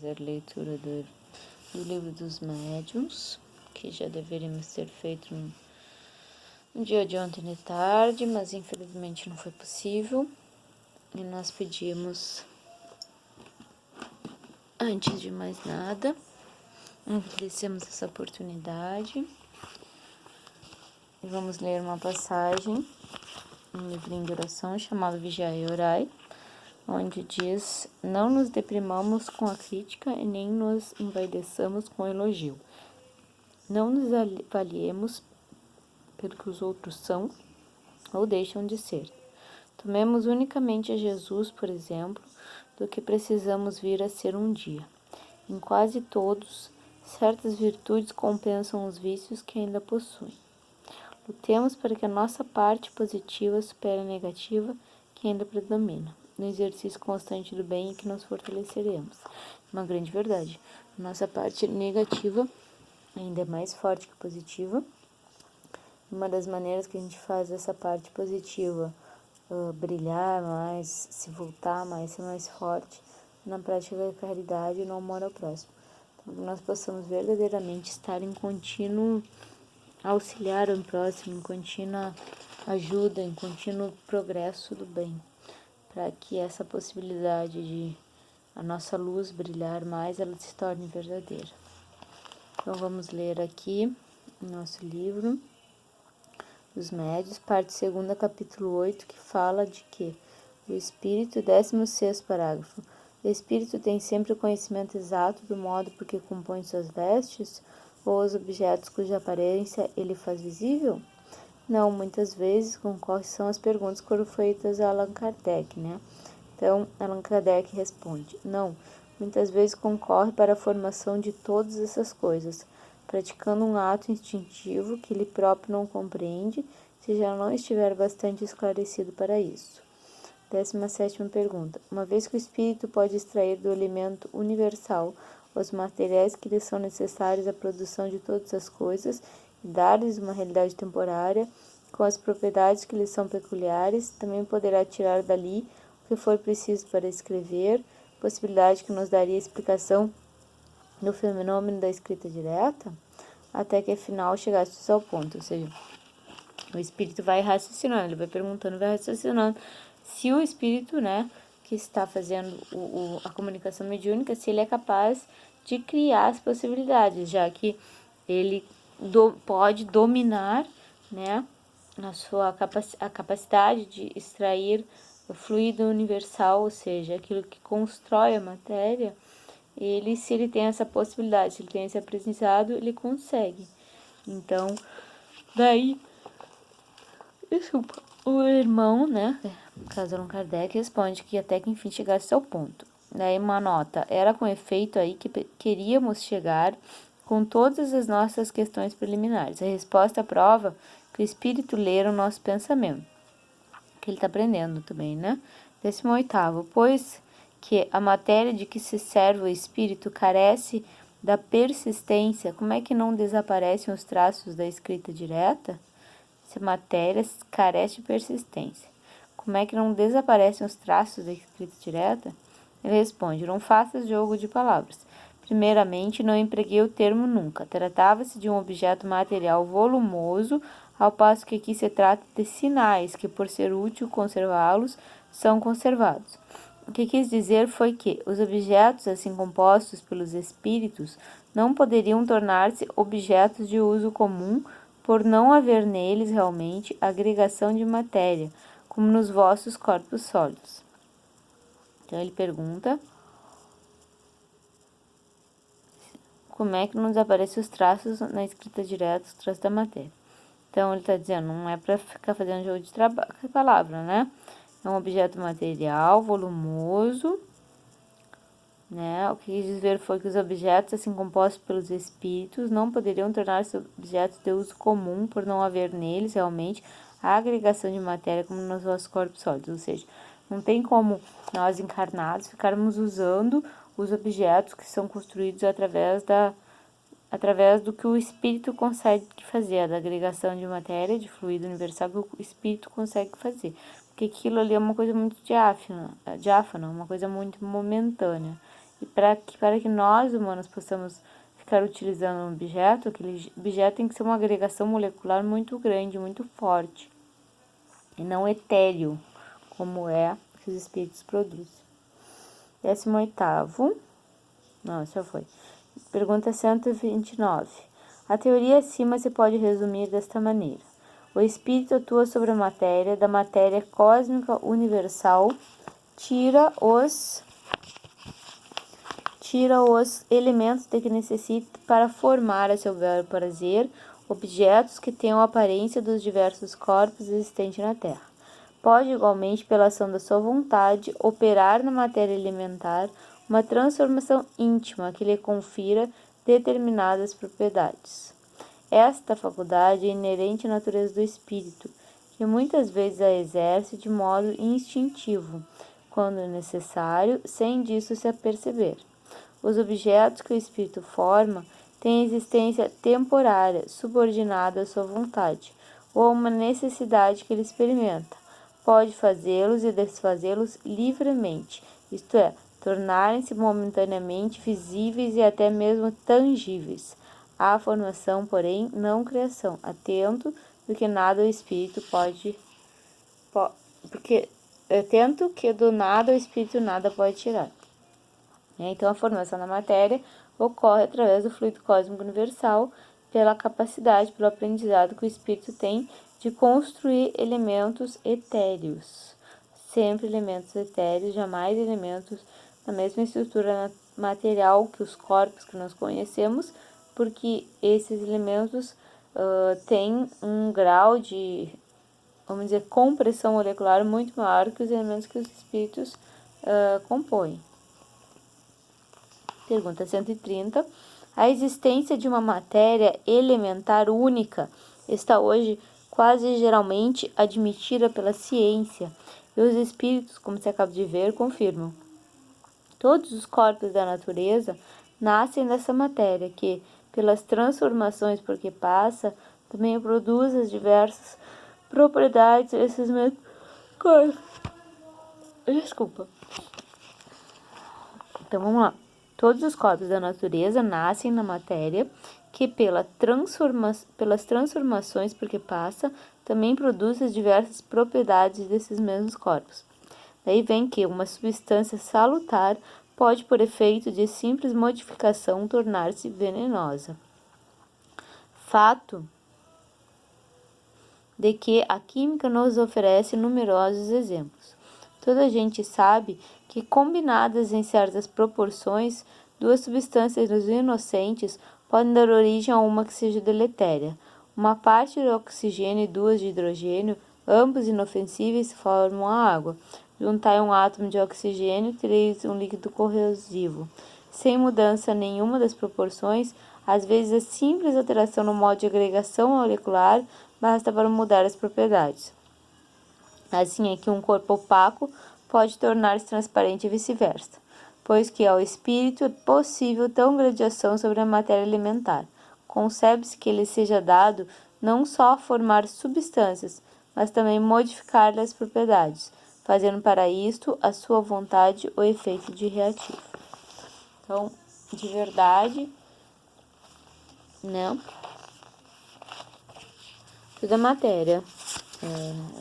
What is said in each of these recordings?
fazer leitura do livro dos médiuns, que já deveríamos ter feito no dia de ontem de tarde, mas infelizmente não foi possível. E nós pedimos, antes de mais nada, agradecemos essa oportunidade. E vamos ler uma passagem, um livrinho de oração chamado Vigiai e Orai, onde diz: não nos deprimamos com a crítica e nem nos envaideçamos com o elogio. Não nos avaliemos pelo que os outros são ou deixam de ser. Tomemos unicamente a Jesus, por exemplo, do que precisamos vir a ser um dia. Em quase todos, certas virtudes compensam os vícios que ainda possuem. Lutemos para que a nossa parte positiva supere a negativa que ainda predomina, no exercício constante do bem em que nos fortaleceremos. Uma grande verdade. Nossa parte negativa ainda é mais forte que a positiva. Uma das maneiras que a gente faz essa parte positiva brilhar mais, se voltar mais, ser mais forte na prática da caridade e no amor ao próximo. Então, que nós possamos verdadeiramente estar em contínuo auxiliar o próximo, em contínua ajuda, em contínuo progresso do bem, para que essa possibilidade de a nossa luz brilhar mais, ela se torne verdadeira. Então vamos ler aqui o nosso livro dos Médiuns, parte 2, capítulo 8, que fala de que o Espírito, 16º parágrafo, o Espírito tem sempre o conhecimento exato do modo por que compõe suas vestes, ou os objetos cuja aparência ele faz visível? Não, muitas vezes concorre são as perguntas que foram feitas a Allan Kardec, né? Então, Allan Kardec responde: não, muitas vezes concorre para a formação de todas essas coisas, praticando um ato instintivo que ele próprio não compreende, se já não estiver bastante esclarecido para isso. 17ª pergunta. Uma vez que o espírito pode extrair do elemento universal os materiais que lhe são necessários à produção de todas as coisas e dar-lhes uma realidade temporária, com as propriedades que lhe são peculiares, também poderá tirar dali o que for preciso para escrever, possibilidade que nos daria explicação do fenômeno da escrita direta, até que afinal chegasse ao ponto, ou seja, o espírito vai raciocinando, ele vai perguntando, vai raciocinando, se o espírito, né, que está fazendo a comunicação mediúnica, se ele é capaz de criar as possibilidades, já que ele pode dominar, né, a capacidade de extrair o fluido universal, ou seja, aquilo que constrói a matéria. Se ele tem essa possibilidade, se ele tem esse aprendizado, ele consegue. Então, daí, o irmão, né, no caso Allan Kardec, responde que até que enfim chegasse ao ponto. Daí uma nota: era com efeito aí que queríamos chegar com todas as nossas questões preliminares. A resposta prova que o espírito lê o nosso pensamento, que ele está aprendendo também, né? 18º, pois que a matéria de que se serve o espírito carece da persistência, como é que não desaparecem os traços da escrita direta? Se a matéria carece de persistência, como é que não desaparecem os traços da escrita direta? Ele responde: não faças jogo de palavras. Primeiramente, não empreguei o termo nunca. Tratava-se de um objeto material volumoso, ao passo que aqui se trata de sinais que, por ser útil conservá-los, são conservados. O que quis dizer foi que os objetos assim compostos pelos espíritos não poderiam tornar-se objetos de uso comum por não haver neles realmente agregação de matéria, como nos vossos corpos sólidos. Então ele pergunta: como é que não desaparecem os traços na escrita direta, os traços da matéria? Então ele está dizendo, não é para ficar fazendo jogo de palavra, né? É um objeto material, volumoso, né? O que quis dizer foi que os objetos, assim compostos pelos espíritos, não poderiam tornar-se objetos de uso comum por não haver neles, realmente, a agregação de matéria como nos nossos corpos sólidos. Ou seja, não tem como nós encarnados ficarmos usando os objetos que são construídos através do que o espírito consegue fazer, da agregação de matéria, de fluido universal que o espírito consegue fazer. Porque aquilo ali é uma coisa muito diáfana, uma coisa muito momentânea. E para que nós, humanos, possamos ficar utilizando um objeto, aquele objeto tem que ser uma agregação molecular muito grande, muito forte, e não etéreo, como é que os espíritos produzem. 18º. Não, essa foi. Pergunta 129. A teoria acima se pode resumir desta maneira. O espírito atua sobre a matéria, da matéria cósmica universal, tira os elementos de que necessita para formar a seu bel prazer objetos que tenham a aparência dos diversos corpos existentes na Terra. Pode, igualmente, pela ação da sua vontade, operar na matéria elementar uma transformação íntima que lhe confira determinadas propriedades. Esta faculdade é inerente à natureza do espírito, que muitas vezes a exerce de modo instintivo, quando necessário, sem disso se aperceber. Os objetos que o espírito forma têm existência temporária, subordinada à sua vontade, ou a uma necessidade que ele experimenta. Pode fazê-los e desfazê-los livremente, isto é, tornarem-se momentaneamente visíveis e até mesmo tangíveis. A formação, porém, não criação. Atento, porque nada o espírito atento que do nada o espírito nada pode tirar. Então, a formação da matéria ocorre através do fluido cósmico universal, pela capacidade, pelo aprendizado que o espírito tem de construir elementos etéreos. Sempre elementos etéreos, jamais elementos da mesma estrutura material que os corpos que nós conhecemos, porque esses elementos têm um grau de, vamos dizer, compressão molecular muito maior que os elementos que os espíritos compõem. Pergunta 130. A existência de uma matéria elementar única está hoje quase geralmente admitida pela ciência, e os espíritos, como se acaba de ver, confirmam. Todos os corpos da natureza nascem dessa matéria, que, pelas transformações por que passa, também produz as diversas propriedades desses mesmos corpos. Desculpa. Então, vamos lá. Todos os corpos da natureza nascem na matéria, que pelas transformações por que passa, também produz as diversas propriedades desses mesmos corpos. Daí vem que uma substância salutar pode, por efeito de simples modificação, tornar-se venenosa. Fato de que a química nos oferece numerosos exemplos. Toda a gente sabe que, combinadas em certas proporções, duas substâncias inocentes podem dar origem a uma que seja deletéria. Uma parte de oxigênio e duas de hidrogênio, ambos inofensíveis, formam a água. Juntai um átomo de oxigênio, tereis um líquido corrosivo. Sem mudança nenhuma das proporções, às vezes a simples alteração no modo de agregação molecular basta para mudar as propriedades. Assim é que um corpo opaco pode tornar-se transparente e vice-versa, pois que ao espírito é possível tão grande ação sobre a matéria elementar. Concebe-se que ele seja dado não só formar substâncias, mas também modificar-lhes as propriedades, fazendo para isto a sua vontade o efeito de reativo. Então, de verdade, né? Tudo é matéria.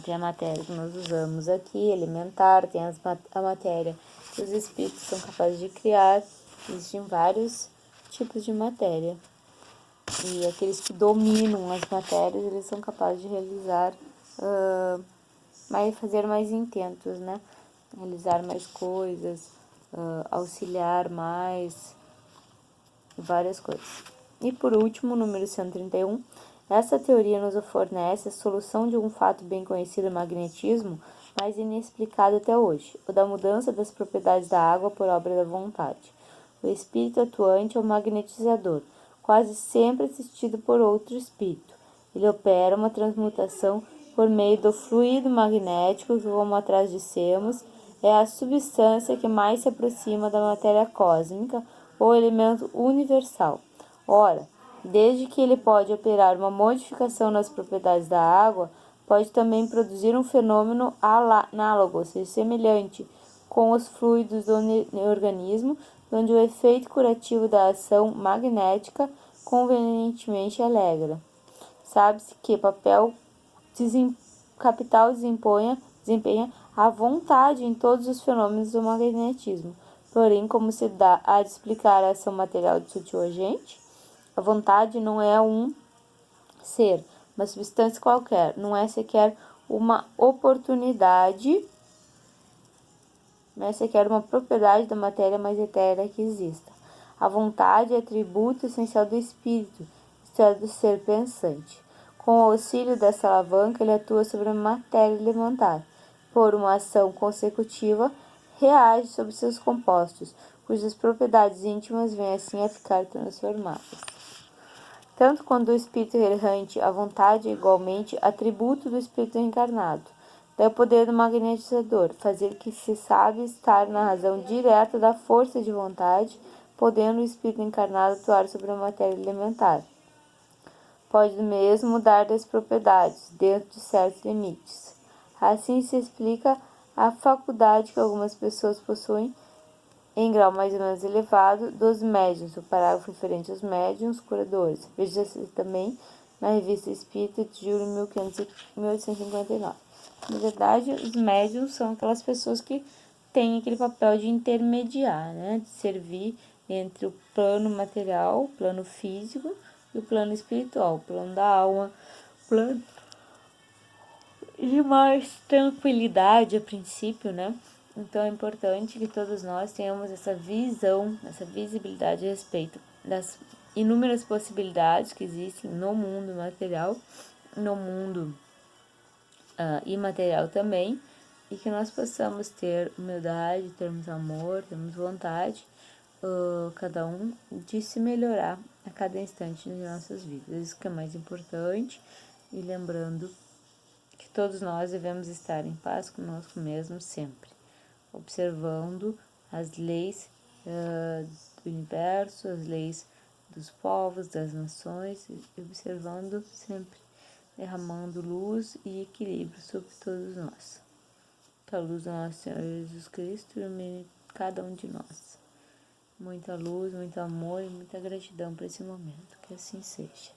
Tem a matéria que nós usamos aqui, elementar, tem a matéria que os espíritos são capazes de criar. Existem vários tipos de matéria. E aqueles que dominam as matérias, eles são capazes de realizar, fazer mais intentos, né? Realizar mais coisas, auxiliar mais, várias coisas. E por último, número 131. Essa teoria nos fornece a solução de um fato bem conhecido, o magnetismo, mas inexplicado até hoje, o da mudança das propriedades da água por obra da vontade. O espírito atuante é o magnetizador, quase sempre assistido por outro espírito. Ele opera uma transmutação por meio do fluido magnético que, como atrás dissemos, é a substância que mais se aproxima da matéria cósmica ou elemento universal. Ora, desde que ele pode operar uma modificação nas propriedades da água, pode também produzir um fenômeno análogo, ou seja, semelhante, com os fluidos do organismo, onde o efeito curativo da ação magnética convenientemente alegra. Sabe-se que capital desempenha a vontade em todos os fenômenos do magnetismo. Porém, como se dá a explicar a ação material de sutil agente? A vontade não é um ser, uma substância qualquer, não é sequer uma oportunidade, não é sequer uma propriedade da matéria mais etérea que exista. A vontade é atributo essencial do espírito, isto é, do ser pensante. Com o auxílio dessa alavanca, ele atua sobre a matéria elementar. Por uma ação consecutiva, reage sobre seus compostos, cujas propriedades íntimas vêm assim a ficar transformadas. Tanto quanto o espírito errante, a vontade é igualmente atributo do espírito encarnado. Daí o poder do magnetizador, fazer que se sabe estar na razão direta da força de vontade, podendo o espírito encarnado atuar sobre a matéria elementar. Pode mesmo mudar das propriedades, dentro de certos limites. Assim se explica a faculdade que algumas pessoas possuem, em grau mais ou menos elevado, dos médiuns, o parágrafo referente aos médiuns curadores. Veja-se também na Revista Espírita de julho de 1859. Na verdade, os médiuns são aquelas pessoas que têm aquele papel de intermediar, né? De servir entre o plano material, o plano físico, e o plano espiritual, o plano da alma, o plano de mais tranquilidade a princípio, né? Então é importante que todos nós tenhamos essa visão, essa visibilidade a respeito das inúmeras possibilidades que existem no mundo material, no mundo imaterial também, e que nós possamos ter humildade, termos amor, termos vontade, cada um, de se melhorar a cada instante de nossas vidas. Isso que é mais importante, e lembrando que todos nós devemos estar em paz conosco mesmos sempre, observando as leis do universo, as leis dos povos, das nações, e observando sempre, derramando luz e equilíbrio sobre todos nós. Que a luz do nosso Senhor Jesus Cristo ilumine cada um de nós. Muita luz, muito amor e muita gratidão por esse momento. Que assim seja.